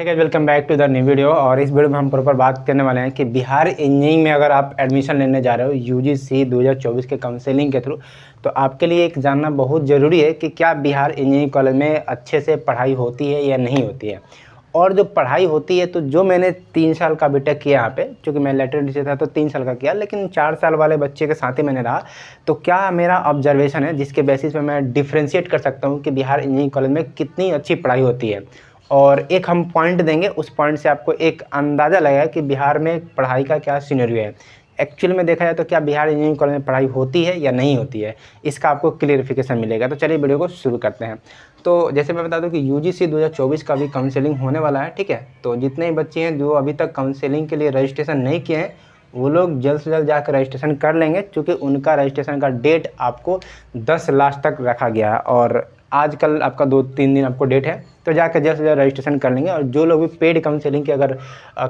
Hey guys, welcome back to the new video. और इस video में हम प्रॉपर बात करने वाले हैं कि बिहार इंजीनियरिंग में अगर आप एडमिशन लेने जा रहे हो यूजीसी 2024 के काउंसलिंग के थ्रू, तो आपके लिए एक जानना बहुत ज़रूरी है कि क्या बिहार इंजीनियरिंग कॉलेज में अच्छे से पढ़ाई होती है या नहीं होती है। और जो पढ़ाई होती है, तो जो मैंने 3 साल का बीटेक किया यहाँ पे, क्योंकि मैं लेटर से था तो 3 साल का किया, लेकिन 4 साल वाले बच्चे के साथ ही मैंने रहा। तो क्या मेरा ऑब्जर्वेशन है जिसके बेसिस पे मैं डिफ्रेंशिएट कर सकता हूँ कि बिहार इंजीनियरिंग कॉलेज में कितनी अच्छी पढ़ाई होती है। और एक हम पॉइंट देंगे, उस पॉइंट से आपको एक अंदाज़ा लगेगा कि बिहार में पढ़ाई का क्या सिनेरियो है। एक्चुअल में देखा जाए तो क्या बिहार इंजीनियरिंग कॉलेज में पढ़ाई होती है या नहीं होती है, इसका आपको क्लियरिफिकेशन मिलेगा। तो चलिए वीडियो को शुरू करते हैं। तो जैसे मैं बता दूं कि यूजीसी 2024 का भी काउंसलिंग होने वाला है, ठीक है। तो जितने भी बच्चे हैं जो अभी तक काउंसलिंग के लिए रजिस्ट्रेशन नहीं किए हैं, वो लोग जल्द से जल्द जाकर रजिस्ट्रेशन कर लेंगे, क्योंकि उनका रजिस्ट्रेशन का डेट आपको 10 लास्ट तक रखा गया है। और आजकल आपका 2-3 दिन आपको डेट है, तो जाकर जल्द से जल्द रजिस्ट्रेशन कर लेंगे। और जो लोग भी पेड काउंसलिंग की अगर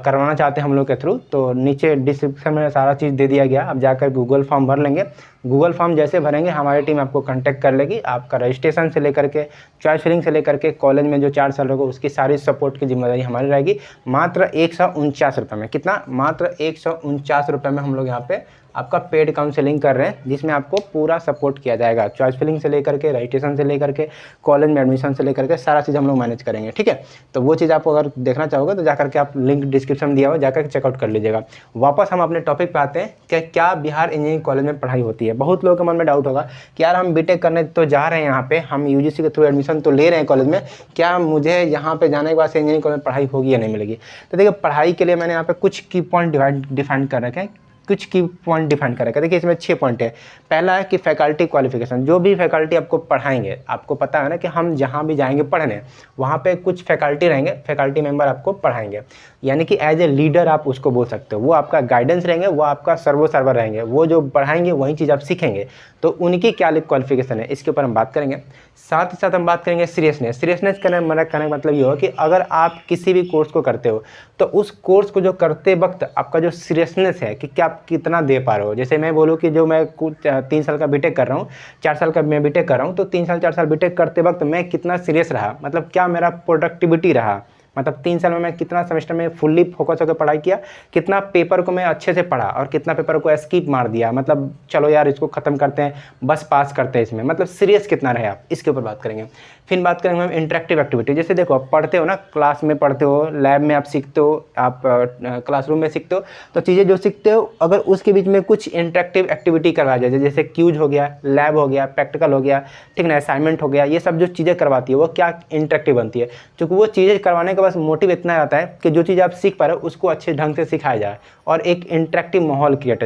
करवाना चाहते हैं हम लोग के थ्रू, तो नीचे डिस्क्रिप्शन में सारा चीज़ दे दिया गया। आप जाकर गूगल फॉर्म भर लेंगे। गूगल फॉर्म जैसे भरेंगे, हमारी टीम आपको कांटेक्ट कर लेगी। आपका रजिस्ट्रेशन से लेकर के चॉइस फिलिंग से लेकर के कॉलेज में जो 4 साल होगा उसकी सारी सपोर्ट की जिम्मेदारी हमारी रहेगी। मात्र 149 रुपये में, कितना, मात्र 149 रुपये में हम लोग यहाँ पे आपका पेड काउंसलिंग कर रहे हैं, जिसमें आपको पूरा सपोर्ट किया जाएगा। चॉइस फिलिंग से लेकर के, रजिस्ट्रेशन से लेकर के, कॉलेज में एडमिशन से लेकर के सारा चीज़ हम लोग मैनेज करेंगे, ठीक है। तो वो चीज़ आपको अगर देखना चाहोगे तो जाकर के आप लिंक डिस्क्रिप्शन दिया हुआ, जाकर के चेकआउट कर लीजिएगा। वापस हम अपने टॉपिक पे आते हैं कि क्या बिहार इंजीनियरिंग कॉलेज में पढ़ाई होती है। बहुत लोगों के मन में डाउट होगा कि यार हम बीटेक करने तो जा रहे हैं, यहाँ पे हम यूजीसी के थ्रू एडमिशन तो ले रहे हैं कॉलेज में, क्या मुझे यहाँ पे जाने के बाद से इंजीनियरिंग कॉलेज में पढ़ाई होगी या नहीं मिलेगी। तो देखिए, पढ़ाई के लिए मैंने यहाँ पे कुछ की पॉइंट डिफाइन कर रखे हैं, कुछ की पॉइंट डिफाइन कर रखा है। देखिए, इसमें 6 पॉइंट है। पहला है कि फैकल्टी क्वालिफिकेशन। जो भी फैकल्टी आपको पढ़ाएंगे, आपको पता है ना कि हम जहाँ भी जाएंगे पढ़ने, वहाँ पे कुछ फैकल्टी रहेंगे, फैकल्टी मेंबर आपको पढ़ाएंगे, यानी कि एज ए लीडर आप उसको बोल सकते हो। वो आपका गाइडेंस रहेंगे, वो आपका सर्वो सर्वर रहेंगे, वो जो पढ़ाएंगे वही चीज़ आप सीखेंगे। तो उनकी क्या क्वालिफिकेशन है, इसके ऊपर हम बात करेंगे। साथ ही साथ हम बात करेंगे सीरियसनेस। सीरियसनेस कहने का मतलब ये होगा कि अगर आप किसी भी कोर्स को करते हो, तो उस कोर्स को जो करते वक्त आपका जो सीरियसनेस है कि क्या आप कितना दे पा रहे हो। जैसे मैं बोलूँ कि जो मैं कुछ 3 साल का बीटेक कर रहा हूँ, 4 साल का मैं बीटेक कर रहा हूँ, तो 3 साल 4 साल बीटेक करते वक्त मैं कितना सीरियस रहा, मतलब क्या मेरा प्रोडक्टिविटी रहा, मतलब 3 साल में मैं कितना सेमेस्टर में फुल्ली फोकस होकर पढ़ाई किया, कितना पेपर को मैं अच्छे से पढ़ा और कितना पेपर को स्किप मार दिया, मतलब चलो यार इसको ख़त्म करते हैं, बस पास करते हैं इसमें, मतलब सीरियस कितना रहे आप, इसके ऊपर बात करेंगे। फिर बात करेंगे हम इंटरेक्टिव एक्टिविटी। जैसे देखो, आप पढ़ते हो ना, क्लास में पढ़ते हो, लैब में आप सीखते हो, आप क्लासरूम में सीखते हो, तो चीज़ें जो सीखते हो अगर उसके बीच में कुछ इंटरेक्टिव एक्टिविटी करवाया जाए, जैसे क्यूज हो गया, लैब हो गया, प्रैक्टिकल हो गया, ठीक ना, असाइनमेंट हो गया, ये सब जो चीज़ें करवाती है वो क्या इंटरेक्टिव बनती है। क्योंकि वो चीज़ें करवाने का बस मोटिव इतना रहता है कि जो चीज़ आप सीख पा रहे हो उसको अच्छे ढंग से सिखाया जाए और एक इंटरेक्टिव माहौल क्रिएट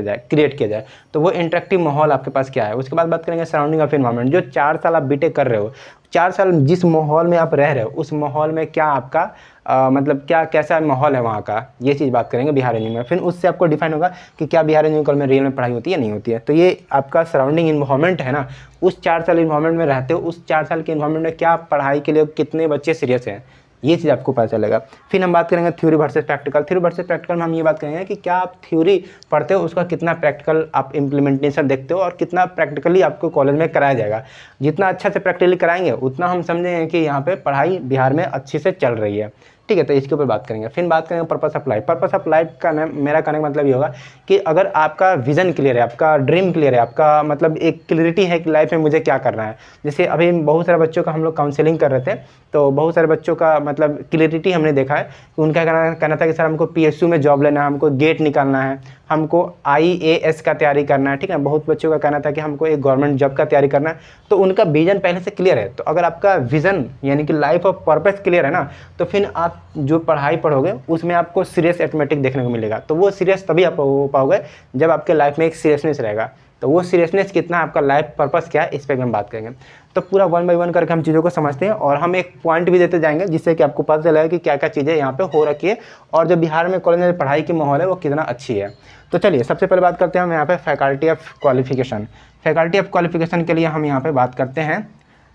किया जाए। तो वो इंटरेक्टिव माहौल आपके पास क्या है। उसके बाद बात करेंगे सराउंडिंग ऑफ एनवायरनमेंट। जो 4 साल आप बीटेक कर रहे हो, 4 साल जिस माहौल में आप रह रहे हो, उस माहौल में क्या आपका मतलब क्या कैसा माहौल है वहाँ का, ये चीज़ बात करेंगे बिहार इंजीनियरिंग में। फिर उससे आपको डिफाइन होगा कि क्या बिहार इंजीनियरिंग कॉलेज में रियल में पढ़ाई होती है नहीं होती है। तो ये आपका सराउंडिंग इन्वायरमेंट है ना, उस 4 साल इन्वायरमेंट में रहते हो, उस 4 साल के इन्वायरमेंट में क्या पढ़ाई के लिए कितने बच्चे सीरियस हैं, ये चीज़ आपको पता चलेगा। फिर हम बात करेंगे theory versus practical. Theory versus practical में हम ये बात करेंगे कि क्या आप थ्योरी पढ़ते हो, उसका कितना प्रैक्टिकल आप इम्प्लीमेंटेशन देखते हो और कितना प्रैक्टिकली आपको कॉलेज में कराया जाएगा। जितना अच्छा से प्रैक्टिकली कराएंगे उतना हम समझेंगे कि यहाँ पे पढ़ाई बिहार में अच्छी से चल रही है, ठीक है। तो इसके ऊपर बात करेंगे। फिर बात करेंगे purpose of life. Purpose of life का मेरा कहने का मतलब ये होगा कि अगर आपका विजन क्लियर है, आपका ड्रीम क्लियर है, आपका मतलब एक क्लियरिटी है कि लाइफ में मुझे क्या करना है। जैसे अभी बहुत सारे बच्चों का हम लोग काउंसलिंग कर रहे थे, तो बहुत सारे बच्चों का मतलब क्लियरिटी हमने देखा है कि उनका कहना था कि सर हमको पीएसयू में जॉब लेना है, हमको गेट निकालना है, हमको आईएएस का तैयारी करना है, ठीक है। बहुत बच्चों का कहना था कि हमको एक गवर्नमेंट जॉब का तैयारी करना है। तो उनका विजन पहले से क्लियर है। तो अगर आपका विजन यानी कि लाइफ ऑफ पर्पस क्लियर है ना, तो फिर आप जो पढ़ाई पढ़ोगे उसमें आपको सीरियस ऑटोमेटिक देखने को मिलेगा। तो वो सीरियस तभी आप हो पाओगे जब आपके लाइफ में एक सीरियसनेस रहेगा। तो वो सीरियसनेस कितना, आपका लाइफ पर्पस क्या है, इस पर हम बात करेंगे। तो पूरा 1 बाय 1 करके हम चीज़ों को समझते हैं और हम एक पॉइंट भी देते जाएंगे, जिससे कि आपको पता चलेगा कि क्या क्या चीज़ें यहाँ पे हो रखी है और जो बिहार में कॉलेज में पढ़ाई की माहौल है वो कितना अच्छी है। तो चलिए सबसे पहले बात करते हैं हम यहाँ पे faculty of qualification. Faculty of qualification के लिए हम यहाँ पे बात करते हैं।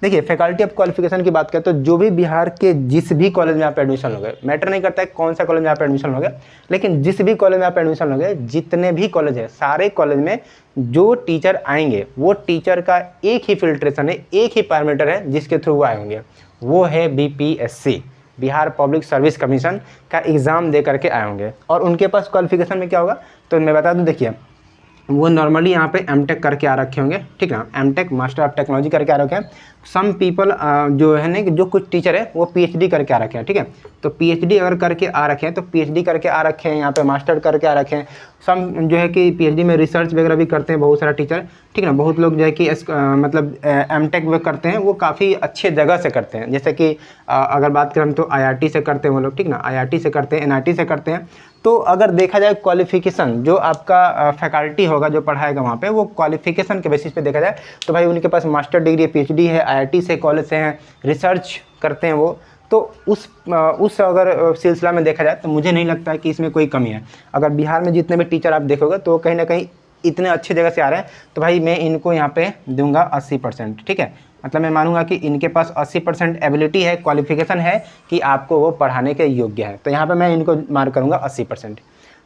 देखिए, फैकल्टी ऑफ क्वालिफिकेशन की बात करें तो जो भी बिहार के जिस भी कॉलेज में आप एडमिशन लोगे, मैटर नहीं करता है कौन सा कॉलेज में आप एडमिशन लोगे, लेकिन जिस भी कॉलेज में आप एडमिशन लोगे, जितने भी कॉलेज है, सारे कॉलेज में जो टीचर आएंगे वो टीचर का एक ही फिल्ट्रेशन है, एक ही पैरामीटर है जिसके थ्रू वो आए होंगे, वो है BPSC. Bihar public service commission का एग्ज़ाम दे करके आए होंगे। और उनके पास क्वालिफिकेशन में क्या होगा, तो मैं बता दूं, देखिए वो नॉर्मली यहाँ पे एमटेक करके आ रखे होंगे, ठीक है, एमटेक मास्टर ऑफ टेक्नोलॉजी करके आ रखे हैं। सम पीपल जो है ना, जो कुछ टीचर है वो पीएचडी करके आ रखे हैं, ठीक है। तो पीएचडी अगर करके आ रखे हैं तो पीएचडी करके आ रखे हैं, यहाँ पे मास्टर करके आ रखे हैं। सम जो है कि पीएचडी में रिसर्च वगैरह भी करते हैं बहुत सारा टीचर, ठीक है ना। बहुत लोग जो है कि मतलब एमटेक वो करते हैं, वो काफ़ी अच्छे जगह से करते हैं। जैसे कि अगर बात करें तो आईआईटी से करते हैं वो लोग, ठीक ना, आईआईटी से करते हैं, एनआईटी से करते हैं। तो अगर देखा जाए क्वालिफिकेशन, जो आपका फैकल्टी होगा जो पढ़ाएगा वहाँ पे, वो क्वालिफिकेशन के बेसिस पे देखा जाए तो भाई उनके पास मास्टर डिग्री, पीएचडी है, आईआईटी से, कॉलेज से हैं, रिसर्च करते हैं वो। तो उस अगर सिलसिला में देखा जाए तो मुझे नहीं लगता है कि इसमें कोई कमी है। अगर बिहार में जितने भी टीचर आप देखोगे तो कहीं ना कहीं इतने अच्छे जगह से आ रहे हैं, तो भाई मैं इनको यहाँ पे दूंगा 80%, ठीक है। मतलब मैं मानूंगा कि इनके पास 80% एबिलिटी है, क्वालिफिकेशन है कि आपको वो पढ़ाने के योग्य है, तो यहाँ पे मैं इनको मार्क करूँगा 80%।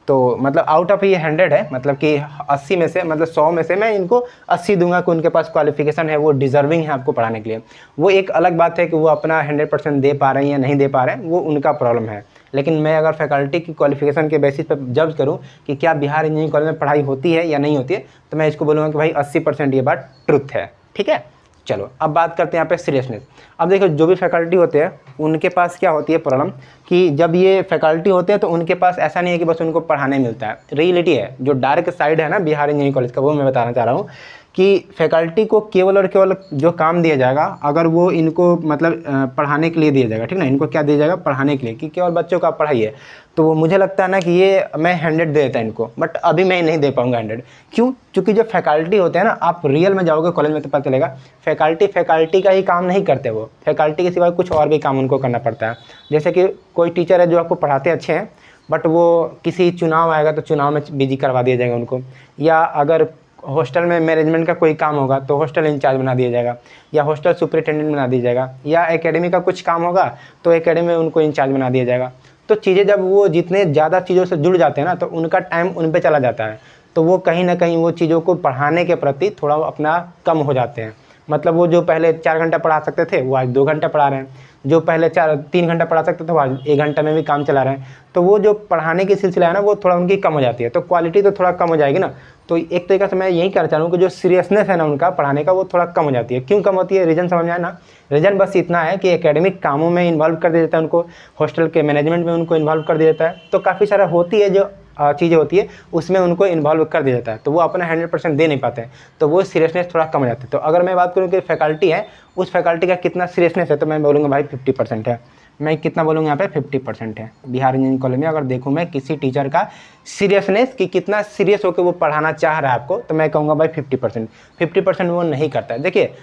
तो मतलब आउट ऑफ ये 100 है, मतलब कि 80 में से, मतलब 100 में से मैं इनको 80 दूंगा कि उनके पास क्वालिफिकेशन है, वो डिजर्विंग है आपको पढ़ाने के लिए। वो एक अलग बात है कि वो अपना 100% दे पा रहे हैं या नहीं दे पा रहे हैं, वो उनका प्रॉब्लम है। लेकिन मैं अगर फैकल्टी की क्वालिफिकेशन के बेसिस पर जज करूँ कि क्या बिहार इंजीनियरिंग कॉलेज में पढ़ाई होती है या नहीं होती है, तो मैं इसको बोलूँगा कि भाई 80% ये बात ट्रुथ है, ठीक है। चलो अब बात करते हैं यहाँ पे सीरियसनेस। अब देखो जो भी फैकल्टी होते हैं उनके पास क्या होती है प्रॉब्लम, कि जब ये फैकल्टी होते हैं तो उनके पास ऐसा नहीं है कि बस उनको पढ़ाने मिलता है। रियलिटी है, जो डार्क साइड है ना बिहार इंजीनियरिंग कॉलेज का, वो मैं बताना चाह रहा हूँ कि फैकल्टी को केवल और केवल जो काम दिया जाएगा, अगर वो इनको मतलब पढ़ाने के लिए दिया जाएगा, ठीक ना, इनको क्या दिया जाएगा, पढ़ाने के लिए, कि केवल बच्चों का पढ़ाइए, तो मुझे लगता है ना कि ये मैं 100 दे देता इनको। बट अभी मैं नहीं दे पाऊंगा 100, क्यों? क्योंकि जो फैकल्टी होते हैं ना, आप रियल में जाओगे कॉलेज में तो पता चलेगा फैकल्टी का ही काम नहीं करते, वो फैकल्टी के सिवाय कुछ और भी काम उनको करना पड़ता है। जैसे कि कोई टीचर है जो आपको पढ़ाते अच्छे हैं, बट वो किसी चुनाव आएगा तो चुनाव में बिजी करवा दिया जाएगा उनको, या अगर हॉस्टल में मैनेजमेंट का कोई काम होगा तो हॉस्टल इंचार्ज बना दिया जाएगा, या हॉस्टल सुपरिटेंडेंट बना दिया जाएगा, या एकेडमी का कुछ काम होगा तो एकेडमी में उनको इंचार्ज बना दिया जाएगा। तो चीज़ें जब वो जितने ज़्यादा चीज़ों से जुड़ जाते हैं ना, तो उनका टाइम उन पे चला जाता है, तो वो कहीं ना कहीं वो चीज़ों को पढ़ाने के प्रति थोड़ा अपना कम हो जाते हैं। मतलब वो जो पहले 4 घंटा पढ़ा सकते थे वो आज 2 घंटा पढ़ा रहे हैं, जो पहले 3 घंटा पढ़ा सकते थे वो आज 1 घंटा में भी काम चला रहे हैं। तो वो जो पढ़ाने की सिलसिला है ना, वो थोड़ा उनकी कम हो जाती है, तो क्वालिटी तो थोड़ा कम हो जाएगी ना। तो एक तरीके से मैं यही कहना चाह रहा हूँ कि जो सीरियसनेस है ना उनका पढ़ाने का, वो थोड़ा कम हो जाती है। क्यों कम होती है, रीज़न समझ में आए ना? रीज़न बस इतना है कि एकेडमिक कामों में इन्वॉल्व कर दिया जाता है उनको, हॉस्टल के मैनेजमेंट में उनको इन्वॉल्व कर दिया जाता है, तो काफ़ी सारा होती है जो चीज़ें होती है उसमें उनको इन्वॉल्व कर दिया जाता है, तो वो अपना 100% दे नहीं पाते हैं, तो वो सीरियसनेस थोड़ा कम हो जाता है। तो अगर मैं बात करूँ कि फैकल्टी है, उस फैकल्टी का कितना सीरियसनेस है, तो मैं बोलूँगा भाई 50% है। मैं कितना बोलूँगा यहाँ पे, 50% है बिहार इंजीनियरिंग कॉलेज में। अगर देखूँ मैं किसी टीचर का सीरियसनेस कि कितना सीरियस होकर वो पढ़ाना चाह रहा है आपको, तो मैं कहूँगा भाई 50% वो नहीं करता है। देखिए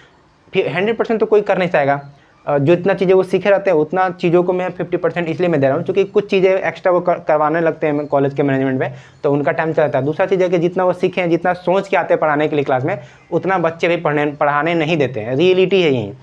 100% तो कोई कर नहीं चाहेगा, जो इतना चीज़ें वो सीखे रहते हैं उतना चीज़ों को मैं 50% इसलिए मैं दे रहा हूँ क्योंकि कुछ चीज़ें एक्स्ट्रा वो करवाने लगते हैं कॉलेज के मैनेजमेंट में, तो उनका टाइम चलता है। दूसरा चीज़ है कि जितना वो सीखे हैं, जितना सोच के आते हैं पढ़ाने के लिए क्लास में, उतना बच्चे भी पढ़ाने नहीं देते हैं। रियलिटी है यही।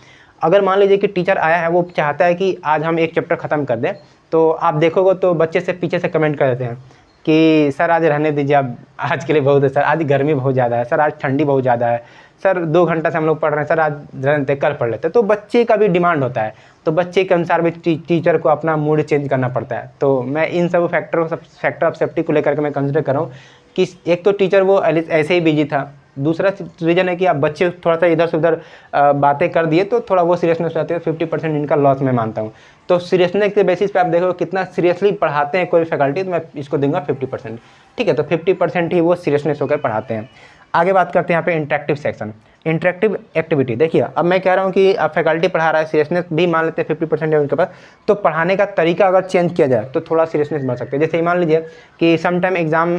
अगर मान लीजिए कि टीचर आया है, वो चाहता है कि आज हम एक चैप्टर ख़त्म कर दें, तो आप देखोगे तो बच्चे से पीछे से कमेंट कर देते हैं कि सर आज रहने दीजिए, आप आज के लिए बहुत है सर, आज गर्मी बहुत ज़्यादा है सर, आज ठंडी बहुत ज़्यादा है सर, 2 घंटा से हम लोग पढ़ रहे हैं सर, आज रहते कल पढ़ लेते हैं। तो बच्चे का भी डिमांड होता है, तो बच्चे के अनुसार भी टीचर को अपना मूड चेंज करना पड़ता है। तो मैं इन सब फैक्टर ऑफ सेफ्टी को लेकर के मैं कंसिडर कर रहा हूँ कि एक तो टीचर वो ऐसे ही बिजी था, दूसरा रीज़न है कि आप बच्चे थोड़ा सा इधर से उधर बातें कर दिए तो थोड़ा वो सीरियसनेस रहते हैं। 50% इनका लॉस मैं मानता हूँ। तो सीरियसनेस के बेसिस पे आप देखो कितना सीरियसली पढ़ाते हैं कोई फैकल्टी, तो मैं इसको दूंगा 50%, ठीक है। तो 50% ही वो सीरियसनेस होकर पढ़ाते हैं। आगे बात करते हैं यहाँ पे इंटरेक्टिव सेक्शन, इंटरेक्टिव एक्टिविटी। देखिए अब मैं कह रहा हूँ कि अब फैकल्टी पढ़ा रहा है, सीरियसनेस भी मान लेते हैं 50% है उनके पास, तो पढ़ाने का तरीका अगर चेंज किया जाए तो थोड़ा सीरियसनेस बढ़ सकता है। जैसे मान लीजिए कि समटाइम एग्ज़ाम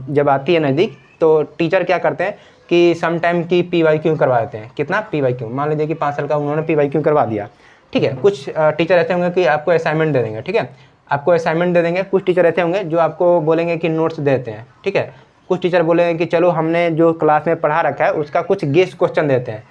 जब आती है नज़दीक, तो टीचर क्या करते हैं कि समटाइम की PYQ करवा देते हैं। कितना PYQ, मान लीजिए कि 5 साल का उन्होंने PYQ करवा दिया, ठीक है। कुछ टीचर ऐसे होंगे कि आपको असाइनमेंट दे देंगे, ठीक है, आपको असाइनमेंट दे देंगे। कुछ टीचर ऐसे होंगे जो आपको बोलेंगे कि नोट्स देते हैं, ठीक है। कुछ टीचर बोलेंगे कि चलो हमने जो क्लास में पढ़ा रखा है उसका कुछ गेस क्वेश्चन देते हैं।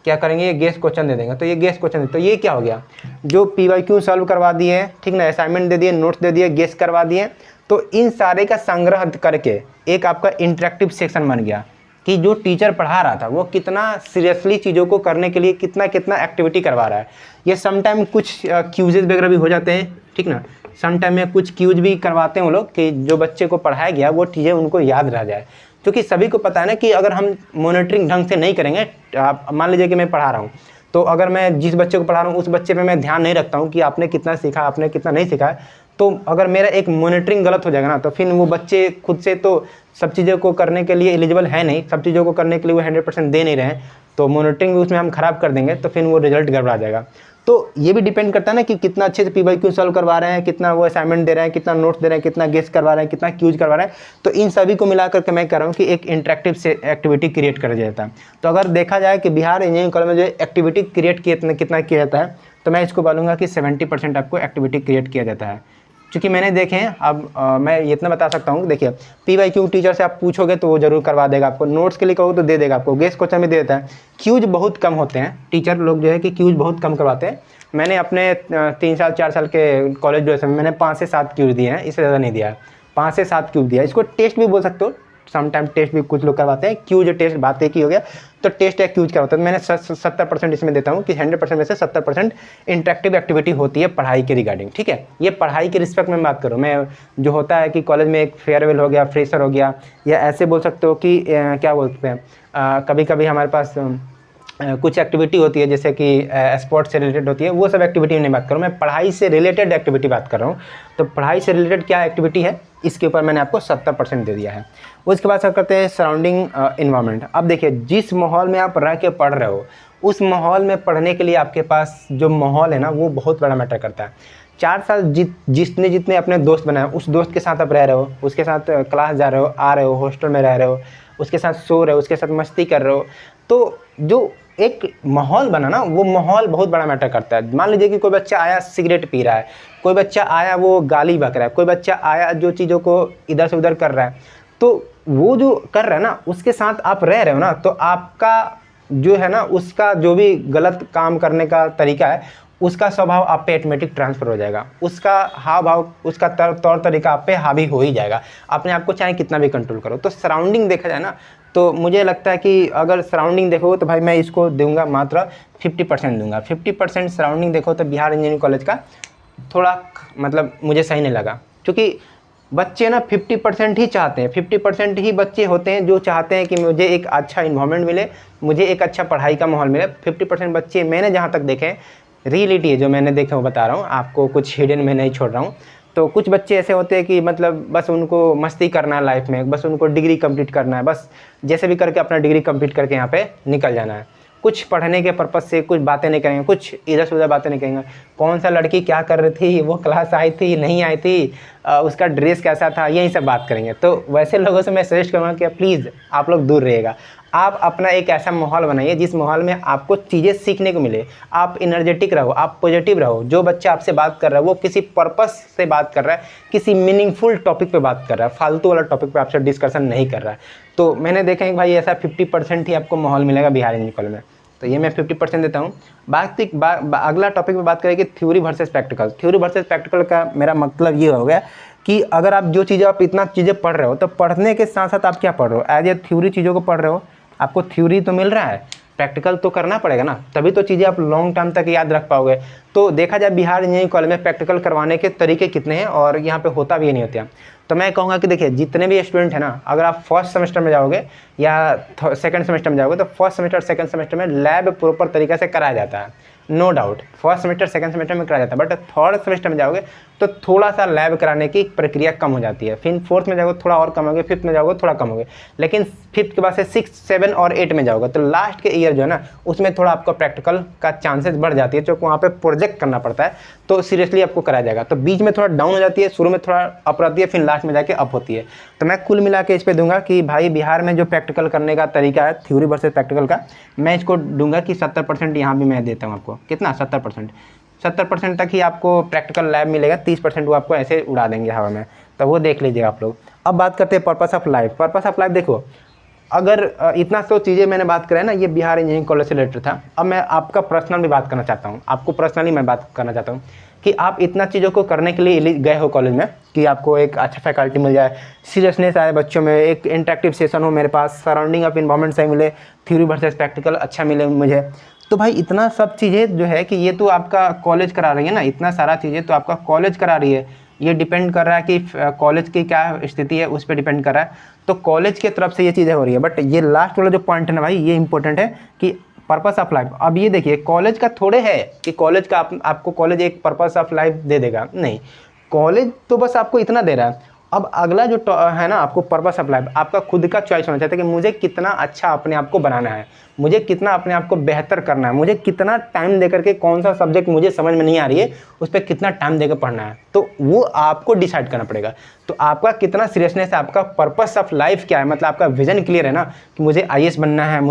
क्या करेंगे, ये गेस क्वेश्चन दे देंगे। तो ये गेस क्वेश्चन, तो ये क्या हो गया, जो PYQ सॉल्व करवा दिए, ठीक ना, असाइनमेंट दे दिए, नोट्स दे दिए, गेस करवा दिए, तो इन सारे का संग्रह करके एक आपका इंटरेक्टिव सेक्शन बन गया। कि जो टीचर पढ़ा रहा था वो कितना सीरियसली चीज़ों को करने के लिए कितना कितना एक्टिविटी करवा रहा है। ये समटाइम कुछ क्यूजेज वगैरह भी हो जाते हैं, ठीक ना, समटाइम में कुछ क्यूज भी करवाते हैं वो लोग कि जो बच्चे को पढ़ाया गया वो चीज़ें उनको याद रह जाए। क्योंकि सभी को पता है ना कि अगर हम मॉनिटरिंग ढंग से नहीं करेंगे, आप मान लीजिए कि मैं पढ़ा रहा हूँ, तो अगर मैं जिस बच्चे को पढ़ा रहा हूँ उस बच्चे पे मैं ध्यान नहीं रखता हूँ कि आपने कितना सीखा, आपने कितना नहीं सीखा है, तो अगर मेरा एक मॉनिटरिंग गलत हो जाएगा ना, तो फिर वो बच्चे खुद से तो सब चीज़ों को करने के लिए एलिजिबल है नहीं, सब चीज़ों को करने के लिए वो 100% दे नहीं रहे हैं, तो मॉनिटरिंग भी उसमें हम खराब कर देंगे तो फिर वो रिजल्ट गड़बड़ा जाएगा। तो ये भी डिपेंड करता है ना कि कितना अच्छे से PYQ सॉल्व करवा रहे हैं, कितना वो असाइनमेंट दे रहे हैं, कितना नोट्स दे रहे हैं, कितना गेस करवा रहे हैं, कितना क्यूज करवा रहे हैं। तो इन सभी को मिलाकर के मैं कह रहा हूँ कि एक इंटरेक्टिव से एक्टिविटी क्रिएट कर दिया जाता है। तो अगर देखा जाए कि बिहार इंजीनियरिंग कॉलेज में जो एक्टिविटी क्रिएट कितना किया जाता है, तो मैं इसको बोलूँगा कि 70% आपको एक्टिविटी क्रिएट किया जाता है। क्योंकि मैंने देखे हैं, अब मैं इतना बता सकता हूँ, देखिए PYQ टीचर से आप पूछोगे तो वो जरूर करवा देगा आपको, नोट्स के लिए कहोगे तो दे देगा आपको, गेस क्वेश्चन भी दे देता है। क्यूज बहुत कम होते हैं, टीचर लोग जो है कि क्यूज बहुत कम करवाते हैं। मैंने अपने 3 साल 4 साल के कॉलेज ड्यूरेशन में मैंने 5 से 7 क्यूज दिए हैं, इससे ज़्यादा नहीं दिया है, 5 से 7 क्यूज दिया। इसको टेस्ट भी बोल सकते हो, समटाइम टेस्ट भी कुछ लोग करवाते हैं। क्यूज टेस्ट बात एक ही हो गया, तो टेस्ट या क्यूज करवाते हैं। मैंने 70% इसमें देता हूँ कि 100% में से 70% इंटरेक्टिव एक्टिविटी होती है पढ़ाई के रिगार्डिंग, ठीक है। ये पढ़ाई के रिस्पेक्ट में बात करूँ मैं, जो होता है कि कॉलेज में एक फेयरवेल हो गया, फ्रेशर हो गया, या ऐसे बोल सकते हो कि क्या बोलते हैं, कभी कभी हमारे पास कुछ एक्टिविटी होती है जैसे कि स्पोर्ट्स से रिलेटेड होती है, वो सब एक्टिविटी नहीं बात कर रहा हूँ मैं, पढ़ाई से रिलेटेड एक्टिविटी बात कर रहा हूँ। तो पढ़ाई से रिलेटेड क्या एक्टिविटी है, इसके ऊपर मैंने आपको 70% दे दिया है। उसके बाद सब करते हैं सराउंडिंग इन्वायरमेंट। अब देखिए, जिस माहौल में आप रह के पढ़ रहे हो, उस माहौल में पढ़ने के लिए आपके पास जो माहौल है ना, वो बहुत बड़ा मैटर करता है। 4 साल जितने अपने दोस्त बनाए, उस दोस्त के साथ आप रह रहे हो, उसके साथ क्लास जा रहे हो, आ रहे हो, हॉस्टल में रह रहे हो, उसके साथ सो रहे हो, उसके साथ मस्ती कर रहे हो, तो जो एक माहौल बना ना, वो माहौल बहुत बड़ा मैटर करता है। मान लीजिए कि कोई बच्चा आया सिगरेट पी रहा है, कोई बच्चा आया वो गाली बक रहा है, कोई बच्चा आया जो चीज़ों को इधर से उधर कर रहा है, तो वो जो कर रहा है ना, उसके साथ आप रह रहे हो ना, तो आपका जो है ना, उसका जो भी गलत काम करने का तरीका है, उसका स्वभाव आप पे ऑटोमेटिक ट्रांसफर हो जाएगा, उसका हाव भाव, उसका तौर तरीका आप पे हावी हो ही जाएगा, अपने आप को चाहे कितना भी कंट्रोल करो। तो सराउंडिंग देखा जाए ना, तो मुझे लगता है कि अगर सराउंडिंग देखोगे तो भाई मैं इसको दूंगा मात्र 50% दूंगा। 50% सराउंडिंग देखो तो बिहार इंजीनियरिंग कॉलेज का थोड़ा मतलब मुझे सही नहीं लगा, क्योंकि बच्चे ना 50% ही चाहते हैं, 50% ही बच्चे होते हैं जो चाहते हैं कि मुझे एक अच्छा इन्वायरमेंट मिले, मुझे एक अच्छा पढ़ाई का माहौल मिले। 50% बच्चे मैंने जहाँ तक देखे, रियलिटी है जो मैंने देखा वो बता रहा हूँ आपको, कुछ हिडन में नहीं छोड़ रहा हूँ। तो कुछ बच्चे ऐसे होते हैं कि मतलब बस उनको मस्ती करना है लाइफ में, बस उनको डिग्री कंप्लीट करना है, बस जैसे भी करके अपना डिग्री कंप्लीट करके यहाँ पे निकल जाना है। कुछ पढ़ने के पर्पज़ से कुछ बातें नहीं करेंगे, कुछ इधर से उधर बातें नहीं करेंगे, कौन सा लड़की क्या कर रही थी, वो क्लास आई थी नहीं आई थी, उसका ड्रेस कैसा था, यही सब बात करेंगे। तो वैसे लोगों से मैं सजेस्ट करूँगा कि प्लीज़ आप लोग दूर रहिएगा। आप अपना एक ऐसा माहौल बनाइए जिस माहौल में आपको चीज़ें सीखने को मिले, आप एनर्जेटिक रहो, आप पॉजिटिव रहो। जो बच्चा आपसे बात कर रहा है वो किसी पर्पस से बात कर रहा है, किसी मीनिंगफुल टॉपिक पे बात कर रहा है, फालतू वाला टॉपिक पे आपसे डिस्कशन नहीं कर रहा है। तो मैंने देखा है कि भाई ऐसा 50% ही आपको माहौल मिलेगा बिहार इंजीनियरिंग कॉलेज में, तो ये मैं 50% देता हूँ। अगला टॉपिक में बात करें कि theory versus practical. Theory versus practical का मेरा मतलब ये हो गया कि अगर आप जो चीज़ें आप इतना चीज़ें पढ़ रहे हो, तो पढ़ने के साथ साथ आप क्या पढ़ रहे हो, एज ए थ्योरी चीज़ों को पढ़ रहे हो, आपको थ्योरी तो मिल रहा है, प्रैक्टिकल तो करना पड़ेगा ना, तभी तो चीज़ें आप लॉन्ग टर्म तक याद रख पाओगे। तो देखा जाए बिहार इंजीनियरिंग कॉलेज में प्रैक्टिकल करवाने के तरीके कितने हैं और यहाँ पे होता भी नहीं होता। तो मैं कहूँगा कि देखिए, जितने भी स्टूडेंट हैं ना, अगर आप फर्स्ट सेमेस्टर में जाओगे या सेकंड सेमेस्टर में जाओगे, तो फर्स्ट सेमेस्टर सेकंड सेमेस्टर में लैब प्रॉपर तरीके से कराया जाता है, no doubt. First semester second semester में कराया जाता है, बट थर्ड सेमेस्टर में जाओगे तो थोड़ा सा लैब कराने की प्रक्रिया कम हो जाती है। फिर फोर्थ में जाओगे थोड़ा और कम होगे, फिफ्थ में जाओगे थोड़ा कम होगे, लेकिन फिफ्थ के बाद से 6, 7 और 8 में जाओगे तो लास्ट के ईयर जो है ना, उसमें थोड़ा आपको प्रैक्टिकल का चांसेस बढ़ जाती है, क्योंकि वहाँ पे प्रोजेक्ट करना पड़ता है, तो सीरियसली आपको कराया जाएगा। तो बीच में थोड़ा डाउन हो जाती है, शुरू में थोड़ा अप रहती है, फिर लास्ट में जाके अप होती है। तो मैं कुल मिला के इस पर दूंगा कि भाई बिहार में जो प्रैक्टिकल करने का तरीका है, थ्योरी वर्सेस प्रैक्टिकल का, मैं इसको दूंगा कि 70% यहाँ भी मैं देता हूँ आपको। कितना? 70% तक ही आपको प्रैक्टिकल लैब मिलेगा, 30% वो आपको ऐसे उड़ा देंगे हवा में, तो वो देख लीजिएगा आप लोग। अब बात करते हैं purpose of life. Purpose of life देखो, अगर इतना तो चीज़ें मैंने बात करें ना, ये बिहार इंजीनियरिंग कॉलेज से रिलेटेड था। अब मैं आपका पर्सनल भी बात करना चाहता हूँ, आपको पर्सनली मैं बात करना चाहता हूँ कि आप इतना चीज़ों को करने के लिए गए हो कॉलेज में कि आपको एक अच्छा फैकल्टी मिल जाए, सीरियसनेस आए बच्चों में, एक इंटरेक्टिव सेशन हो मेरे पास, सराउंडिंग ऑफ इन्वायरमेंट सही मिले, थ्योरी वर्सेस प्रैक्टिकल अच्छा मिले मुझे। तो भाई इतना सब चीज़ें जो है कि ये तो आपका कॉलेज करा रही है ना, इतना सारा चीज़ें तो आपका कॉलेज करा रही है। ये डिपेंड कर रहा है कि कॉलेज की क्या स्थिति है, उस पर डिपेंड कर रहा है। तो कॉलेज की तरफ से ये चीज़ें हो रही है। बट ये लास्ट वाला जो पॉइंट है ना भाई, ये इंपॉर्टेंट है कि पर्पस ऑफ लाइफ। अब ये देखिए, कॉलेज का थोड़े है कि कॉलेज का आपको कॉलेज एक पर्पस ऑफ लाइफ दे देगा, नहीं। कॉलेज तो बस आपको इतना दे रहा है। अब अगला जो है ना, आपको पर्पस ऑफ लाइफ आपका खुद का चॉइस होना चाहिए कि मुझे कितना अच्छा अपने आप को बनाना है, मुझे कितना अपने आप को बेहतर करना है, मुझे कितना टाइम देकर के कौन सा सब्जेक्ट मुझे समझ में नहीं आ रही है उस पर कितना टाइम देकर पढ़ना है। तो वो आपको डिसाइड करना पड़ेगा। तो आपका कितना सीरियसनेस है, आपका पर्पस ऑफ लाइफ क्या है, मतलब आपका विजन क्लियर है ना कि मुझे IAS बनना है,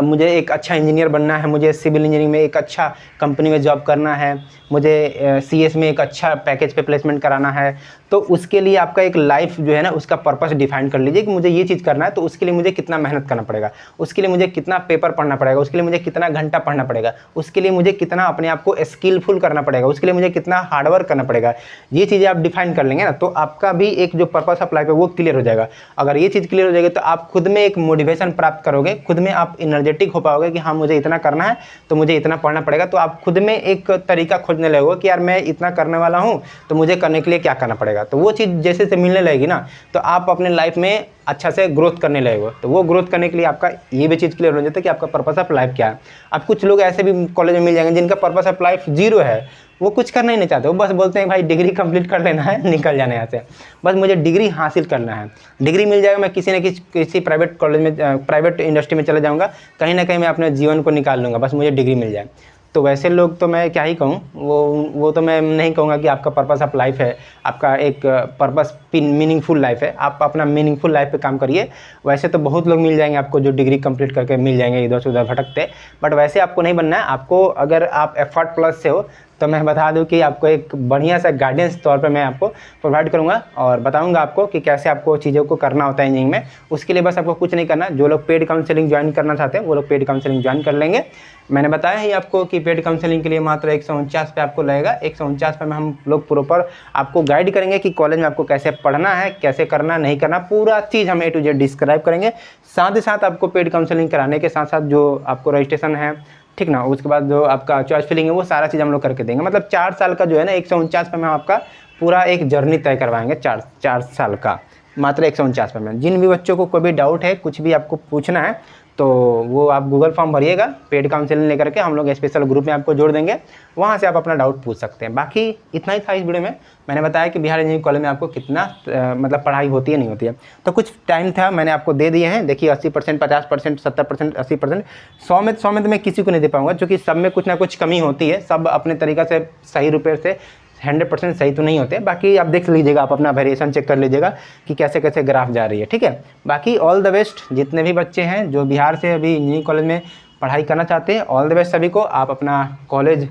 मुझे एक अच्छा इंजीनियर बनना है, मुझे सिविल इंजीनियरिंग में एक अच्छा कंपनी में जॉब करना है, मुझे CS में एक अच्छा पैकेज पे प्लेसमेंट कराना है। तो उसके लिए आपका एक लाइफ जो है ना, उसका पर्पस डिफाइन कर लीजिए कि मुझे ये चीज़ करना है। तो उसके लिए मुझे कितना मेहनत करना पड़ेगा, उसके लिए मुझे कितना पेपर पढ़ना पड़ेगा, उसके लिए मुझे कितना घंटा पढ़ना पड़ेगा, उसके लिए मुझे कितना अपने आप को स्किलफुल करना पड़ेगा, उसके लिए मुझे कितना हार्डवर्क करना पड़ेगा। ये चीज़ें आप डिफाइन कर लेंगे ना, तो आपका भी एक जो पर्पस ऑफ लाइफ है वो क्लियर हो जाएगा। अगर ये चीज़ क्लियर हो जाएगी तो आप खुद में एक मोटिवेशन प्राप्त करोगे, खुद में आप एनर्जेटिक हो पाओगे कि हाँ मुझे इतना करना है तो मुझे इतना पढ़ना पड़ेगा। तो आप खुद में एक तरीका खोजने लगोगे कि यार मैं इतना करने वाला हूँ तो मुझे करने के लिए क्या करना पड़ेगा। तो वो चीज़ जैसे से मिलने लगेगी ना, तो आप अपने लाइफ में अच्छा से ग्रोथ करने लगेगा। तो वो ग्रोथ करने के लिए आपका ये भी चीज़ क्लियर हो जाता है कि आपका पर्पस ऑफ लाइफ क्या है। अब कुछ लोग ऐसे भी कॉलेज में मिल जाएंगे जिनका पर्पस ऑफ लाइफ 0 है, वो कुछ करना ही नहीं चाहते, वो बस बोलते हैं भाई डिग्री कंप्लीट कर लेना है, निकल जाना है यहाँ से, बस मुझे डिग्री हासिल करना है, डिग्री मिल जाएगा, मैं किसी न किसी प्राइवेट कॉलेज में, प्राइवेट इंडस्ट्री में चले जाऊँगा, कहीं ना कहीं मैं अपने जीवन को निकाल लूँगा, बस मुझे डिग्री मिल जाए। तो वैसे लोग तो मैं क्या ही कहूँ, वो तो मैं नहीं कहूँगा कि आपका पर्पस ऑफ लाइफ है, आपका एक पर्पस मीनिंगफुल लाइफ है। आप अपना मीनिंगफुल लाइफ पे काम करिए। वैसे तो बहुत लोग मिल जाएंगे आपको जो डिग्री कंप्लीट करके मिल जाएंगे इधर से उधर भटकते, बट वैसे आपको नहीं बनना है। आपको अगर आप एफर्ट प्लस से हो तो मैं बता दूं कि आपको एक बढ़िया सा गाइडेंस तौर पे मैं आपको प्रोवाइड करूंगा और बताऊंगा आपको कि कैसे आपको चीज़ों को करना होता है इंजीनियरिंग में। उसके लिए बस आपको कुछ नहीं करना। जो लोग पेड काउंसलिंग ज्वाइन करना चाहते हैं वो लोग पेड काउंसलिंग ज्वाइन कर लेंगे। मैंने बताया ही आपको कि पेड काउंसलिंग के लिए मात्र 149 पे आपको लगेगा। 149 पे में हम लोग प्रॉपर आपको गाइड करेंगे कि कॉलेज में आपको कैसे पढ़ना है, कैसे करना नहीं करना, पूरा चीज़ हम A to Z डिस्क्राइब करेंगे। साथ ही साथ आपको पेड काउंसलिंग कराने के साथ साथ जो आपको रजिस्ट्रेशन है, ठीक ना, उसके बाद जो आपका चॉइस फिलिंग है वो सारा चीज़ हम लोग करके देंगे। मतलब 4 साल का जो है ना 149 पे में हम आपका पूरा एक जर्नी तय करवाएंगे। 4 साल का मात्र 149 पे में। जिन भी बच्चों को कोई भी डाउट है, कुछ भी आपको पूछना है, तो वो आप गूगल फॉर्म भरिएगा, पेड काउंसलिंग लेकर के हम लोग स्पेशल ग्रुप में आपको जोड़ देंगे, वहाँ से आप अपना डाउट पूछ सकते हैं। बाकी इतना ही था इस वीडियो में। मैंने बताया कि बिहार इंजीनियरिंग कॉलेज में आपको कितना मतलब पढ़ाई होती है नहीं होती है। तो कुछ टाइम था मैंने आपको दे दिए हैं। देखिए 80%, 50%, 70%, 80%, 100 में तो मैं किसी को नहीं दे पाऊँगा, क्योंकि सब में कुछ ना कुछ कमी होती है। सब अपने तरीक़ा से सही रुपये से 100% सही तो नहीं होते। बाकी आप देख लीजिएगा, आप अपना वेरिएशन चेक कर लीजिएगा कि कैसे कैसे ग्राफ जा रही है, ठीक है। बाकी ऑल द बेस्ट जितने भी बच्चे हैं जो बिहार से अभी इंजीनियरिंग कॉलेज में पढ़ाई करना चाहते हैं, ऑल द बेस्ट सभी को। आप अपना कॉलेज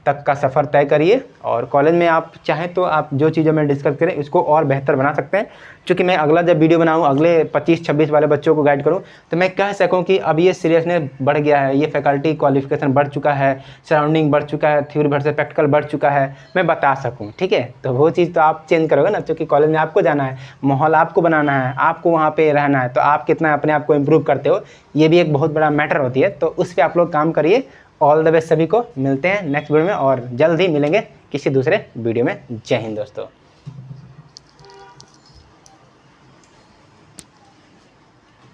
तक का सफ़र तय करिए और कॉलेज में आप चाहें तो आप जो चीज़ें मैं डिस्कस करें इसको और बेहतर बना सकते हैं। क्योंकि मैं अगला जब वीडियो बनाऊं, अगले 25-26 वाले बच्चों को गाइड करूं, तो मैं कह सकूं कि अब ये सीरियसनेस बढ़ गया है, ये फैकल्टी क्वालिफिकेशन बढ़ चुका है, सराउंडिंग बढ़ चुका है, थ्योरी वर्सेस प्रैक्टिकल बढ़ चुका है, मैं बता सकूँ, ठीक है। तो वो चीज़ तो आप चेंज करोगे ना, क्योंकि कॉलेज में आपको जाना है, माहौल आपको बनाना है, आपको वहाँ पर रहना है। तो आप कितना अपने आप को इम्प्रूव करते हो, ये भी एक बहुत बड़ा मैटर होती है। तो उस पर आप लोग काम करिए। ऑल द बेस्ट सभी को। मिलते हैं नेक्स्ट वीडियो में और जल्द ही मिलेंगे किसी दूसरे वीडियो में। जय हिंद दोस्तों।